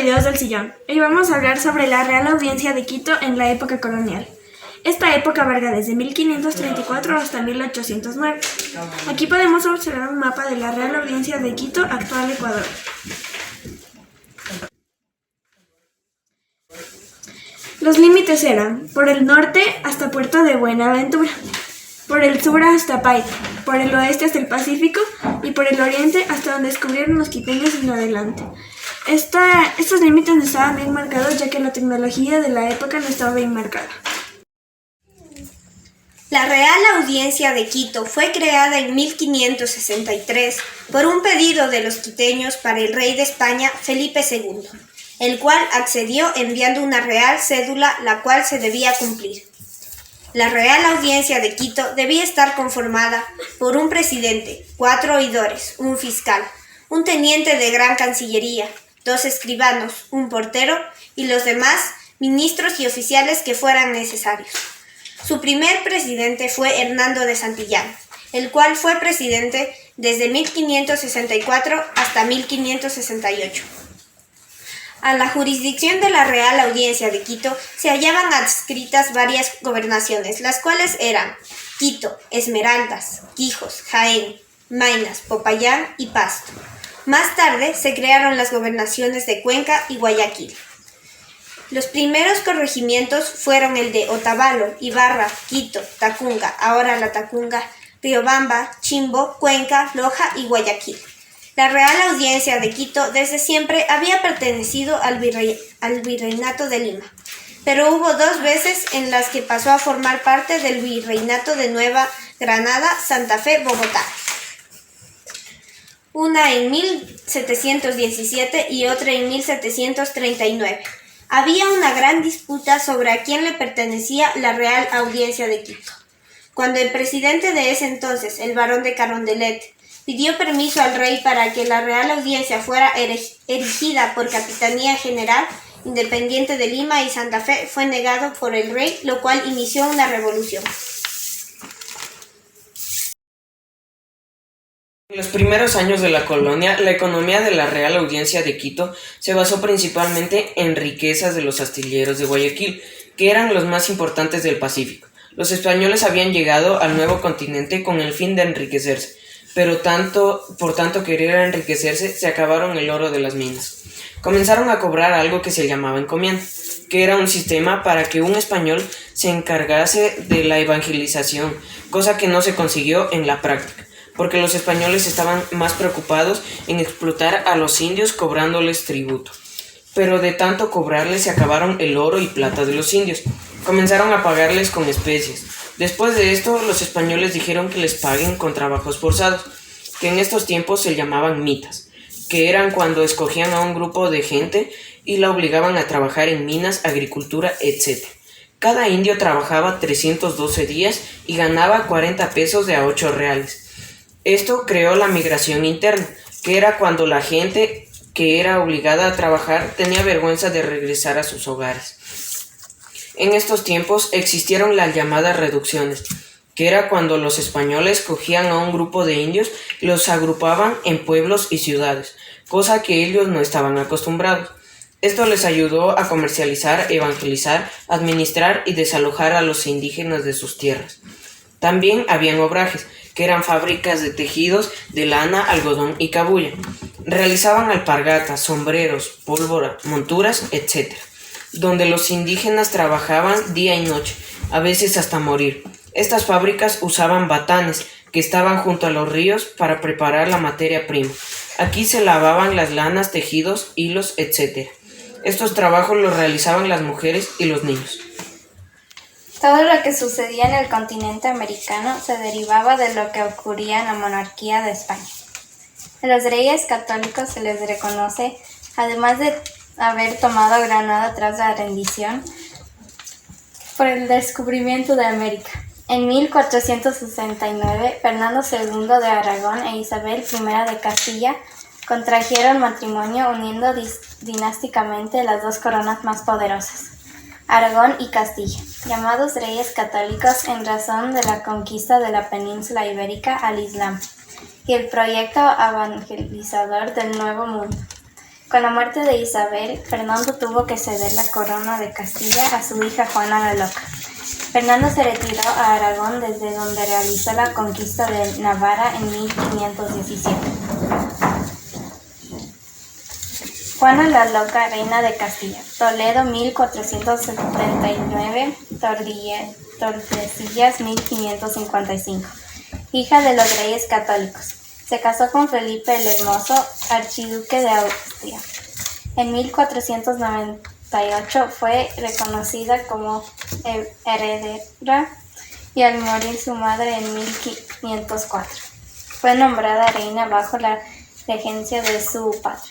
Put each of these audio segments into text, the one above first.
Videos del Sillón. Hoy vamos a hablar sobre la Real Audiencia de Quito en la época colonial. Esta época abarca desde 1534 hasta 1809. Aquí podemos observar un mapa de la Real Audiencia de Quito, actual Ecuador. Los límites eran, por el norte hasta Puerto de Buenaventura, por el sur hasta Paita, por el oeste hasta el Pacífico y por el oriente hasta donde descubrieron los quiteños en adelante. Estos límites no estaban bien marcados, ya que la tecnología de la época no estaba bien marcada. La Real Audiencia de Quito fue creada en 1563 por un pedido de los quiteños para el rey de España, Felipe II, el cual accedió enviando una real cédula, la cual se debía cumplir. La Real Audiencia de Quito debía estar conformada por un presidente, 4 oidores, un fiscal, un teniente de gran cancillería, 2 escribanos, un portero y los demás ministros y oficiales que fueran necesarios. Su primer presidente fue Hernando de Santillán, el cual fue presidente desde 1564 hasta 1568. A la jurisdicción de la Real Audiencia de Quito se hallaban adscritas varias gobernaciones, las cuales eran Quito, Esmeraldas, Quijos, Jaén, Maynas, Popayán y Pasto. Más tarde se crearon las gobernaciones de Cuenca y Guayaquil. Los primeros corregimientos fueron el de Otavalo, Ibarra, Quito, Tacunga, ahora La Tacunga, Riobamba, Chimbo, Cuenca, Loja y Guayaquil. La Real Audiencia de Quito desde siempre había pertenecido al Virreinato de Lima, pero hubo 2 veces en las que pasó a formar parte del Virreinato de Nueva Granada, Santa Fe, Bogotá. Una en 1717 y otra en 1739. Había una gran disputa sobre a quién le pertenecía la Real Audiencia de Quito. Cuando el presidente de ese entonces, el barón de Carondelet, pidió permiso al rey para que la Real Audiencia fuera erigida por Capitanía General, independiente de Lima y Santa Fe, fue negado por el rey, lo cual inició una revolución. En los primeros años de la colonia, la economía de la Real Audiencia de Quito se basó principalmente en riquezas de los astilleros de Guayaquil, que eran los más importantes del Pacífico. Los españoles habían llegado al nuevo continente con el fin de enriquecerse, pero por tanto querer enriquecerse, se acabaron el oro de las minas. Comenzaron a cobrar algo que se llamaba encomienda, que era un sistema para que un español se encargase de la evangelización, cosa que no se consiguió en la práctica, porque los españoles estaban más preocupados en explotar a los indios cobrándoles tributo. Pero de tanto cobrarles se acabaron el oro y plata de los indios. Comenzaron a pagarles con especies. Después de esto, los españoles dijeron que les paguen con trabajos forzados, que en estos tiempos se llamaban mitas, que eran cuando escogían a un grupo de gente y la obligaban a trabajar en minas, agricultura, etc. Cada indio trabajaba 312 días y ganaba 40 pesos de a 8 reales. Esto creó la migración interna, que era cuando la gente que era obligada a trabajar tenía vergüenza de regresar a sus hogares. En estos tiempos existieron las llamadas reducciones, que era cuando los españoles cogían a un grupo de indios y los agrupaban en pueblos y ciudades, cosa que ellos no estaban acostumbrados. Esto les ayudó a comercializar, evangelizar, administrar y desalojar a los indígenas de sus tierras. También habían obrajes, que eran fábricas de tejidos de lana, algodón y cabuya. Realizaban alpargatas, sombreros, pólvora, monturas, etc., donde los indígenas trabajaban día y noche, a veces hasta morir. Estas fábricas usaban batanes, que estaban junto a los ríos para preparar la materia prima. Aquí se lavaban las lanas, tejidos, hilos, etc. Estos trabajos los realizaban las mujeres y los niños. Todo lo que sucedía en el continente americano se derivaba de lo que ocurría en la monarquía de España. A los reyes católicos se les reconoce, además de haber tomado Granada tras la rendición, por el descubrimiento de América. En 1469, Fernando II de Aragón e Isabel I de Castilla contrajeron matrimonio uniendo dinásticamente las 2 coronas más poderosas, Aragón y Castilla, llamados reyes católicos en razón de la conquista de la península ibérica al Islam y el proyecto evangelizador del Nuevo Mundo. Con la muerte de Isabel, Fernando tuvo que ceder la corona de Castilla a su hija Juana la Loca. Fernando se retiró a Aragón, desde donde realizó la conquista de Navarra en 1517. Juana la Loca, reina de Castilla. Toledo, 1479. Tordesillas, 1555. Hija de los reyes católicos. Se casó con Felipe el Hermoso, archiduque de Austria. En 1498 fue reconocida como heredera y al morir su madre en 1504 fue nombrada reina bajo la regencia de su padre.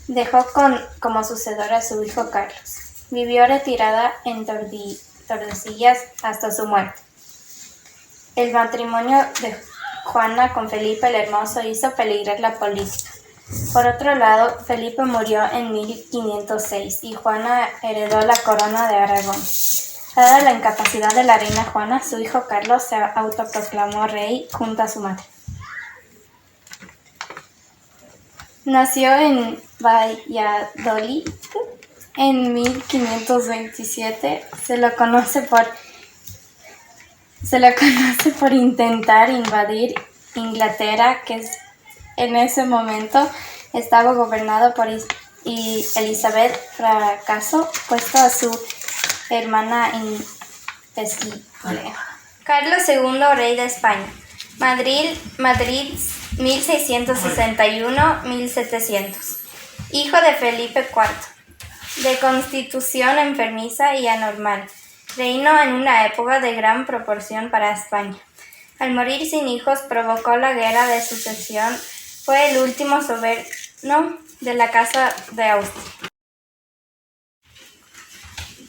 Dejó como sucedor a su hijo Carlos. Vivió retirada en Tordesillas hasta su muerte. El matrimonio de Juana con Felipe el Hermoso hizo peligrar la política. Por otro lado, Felipe murió en 1506 y Juana heredó la corona de Aragón. Dada la incapacidad de la reina Juana, su hijo Carlos se autoproclamó rey junto a su madre. Nació en Valladolid en 1527. Se lo conoce por intentar invadir Inglaterra, que en ese momento estaba gobernado por Elizabeth. Fracasó, puesto a su hermana impasible. Carlos II, rey de España. Madrid 1661-1700. Hijo de Felipe IV. De constitución enfermiza y anormal. Reinó en una época de gran proporción para España. Al morir sin hijos, provocó la guerra de sucesión. Fue el último soberano de la Casa de Austria.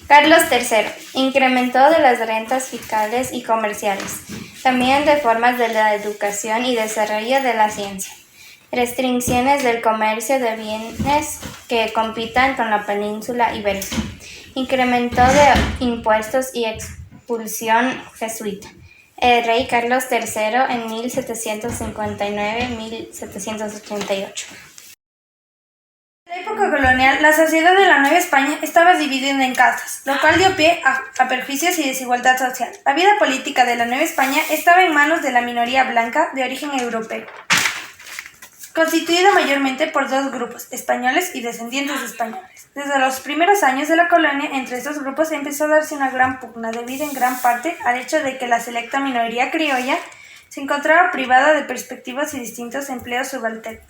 Carlos III. Incrementó de las rentas fiscales y comerciales, también reformas de la educación y desarrollo de la ciencia, restricciones del comercio de bienes que compitan con la península ibérica, incremento de impuestos y expulsión jesuita. El rey Carlos III en 1759-1788. En la época colonial, la sociedad de la Nueva España estaba dividida en castas, lo cual dio pie a perjuicios y desigualdad social. La vida política de la Nueva España estaba en manos de la minoría blanca de origen europeo, constituida mayormente por dos grupos, españoles y descendientes de españoles. Desde los primeros años de la colonia, entre estos grupos empezó a darse una gran pugna, debido en gran parte al hecho de que la selecta minoría criolla se encontraba privada de perspectivas y distintos empleos subalternos.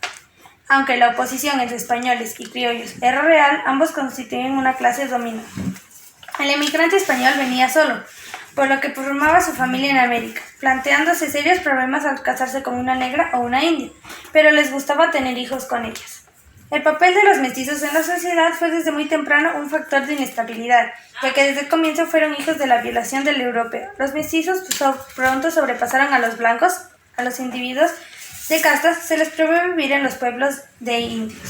Aunque la oposición entre españoles y criollos era real, ambos constituían una clase dominante. El emigrante español venía solo, por lo que formaba su familia en América, planteándose serios problemas al casarse con una negra o una india, pero les gustaba tener hijos con ellas. El papel de los mestizos en la sociedad fue desde muy temprano un factor de inestabilidad, ya que desde el comienzo fueron hijos de la violación del europeo. Los mestizos pronto sobrepasaron a los blancos. A los individuos de castas se les prohibió vivir en los pueblos de indios.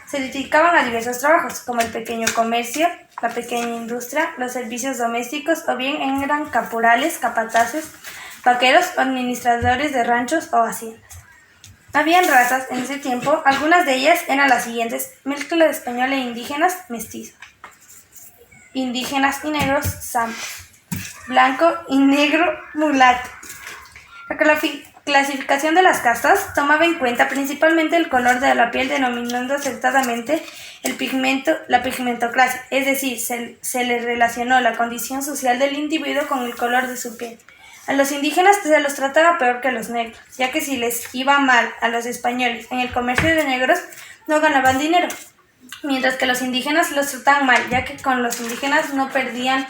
Se dedicaban a diversos trabajos, como el pequeño comercio, la pequeña industria, los servicios domésticos, o bien eran caporales, capataces, vaqueros o administradores de ranchos o haciendas. Habían razas en ese tiempo, algunas de ellas eran las siguientes: mezcla de español e indígenas, mestizo; indígenas y negros, sampo; blanco y negro, mulato. La clasificación de las castas tomaba en cuenta principalmente el color de la piel, denominando acertadamente la pigmentoclasia, es decir, se le relacionó la condición social del individuo con el color de su piel. A los indígenas se los trataba peor que a los negros, ya que si les iba mal a los españoles en el comercio de negros, no ganaban dinero, mientras que los indígenas los trataban mal, ya que con los indígenas no perdían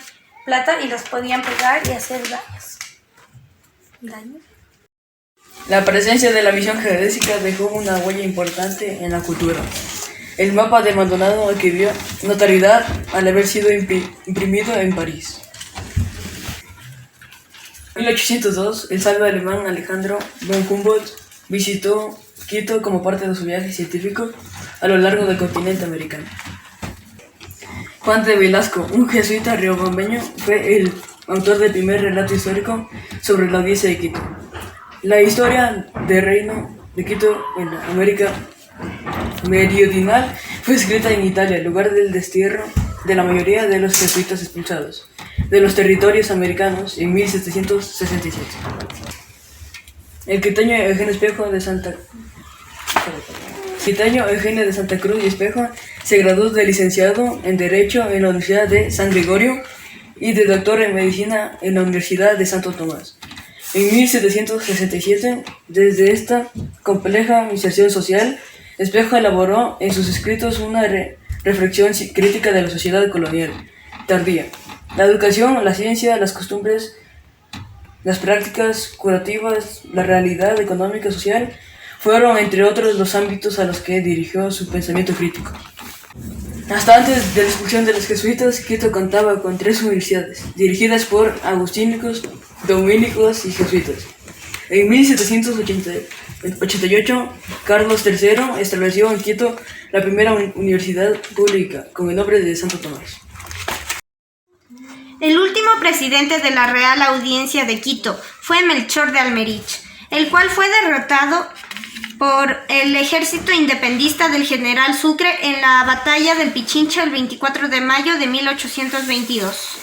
plata y los podían pegar y hacer daños. La presencia de la visión geodésica dejó una huella importante en la cultura. El mapa de Maldonado adquirió notoriedad al haber sido imprimido en París. En 1802, el sabio alemán Alejandro von Humboldt visitó Quito como parte de su viaje científico a lo largo del continente americano. Juan de Velasco, un jesuita riobambeño, fue el autor del primer relato histórico sobre la audiencia de Quito. La historia del reino de Quito en América meridional fue escrita en Italia, lugar del destierro de la mayoría de los jesuitas expulsados de los territorios americanos en 1767. El quiteño Eugenio de Santa Cruz y Espejo se graduó de licenciado en Derecho en la Universidad de San Gregorio y de doctor en Medicina en la Universidad de Santo Tomás. En 1767, desde esta compleja inserción social, Espejo elaboró en sus escritos una reflexión crítica de la sociedad colonial tardía. La educación, la ciencia, las costumbres, las prácticas curativas, la realidad económica y social fueron, entre otros, los ámbitos a los que dirigió su pensamiento crítico. Hasta antes de la expulsión de los jesuitas, Quito contaba con 3 universidades, dirigidas por agustínicos, dominicos y jesuitas. En 1788, Carlos III estableció en Quito la primera universidad pública, con el nombre de Santo Tomás. El último presidente de la Real Audiencia de Quito fue Melchor de Almerich, el cual fue derrotado por el ejército independentista del general Sucre en la batalla del Pichincha el 24 de mayo de 1822.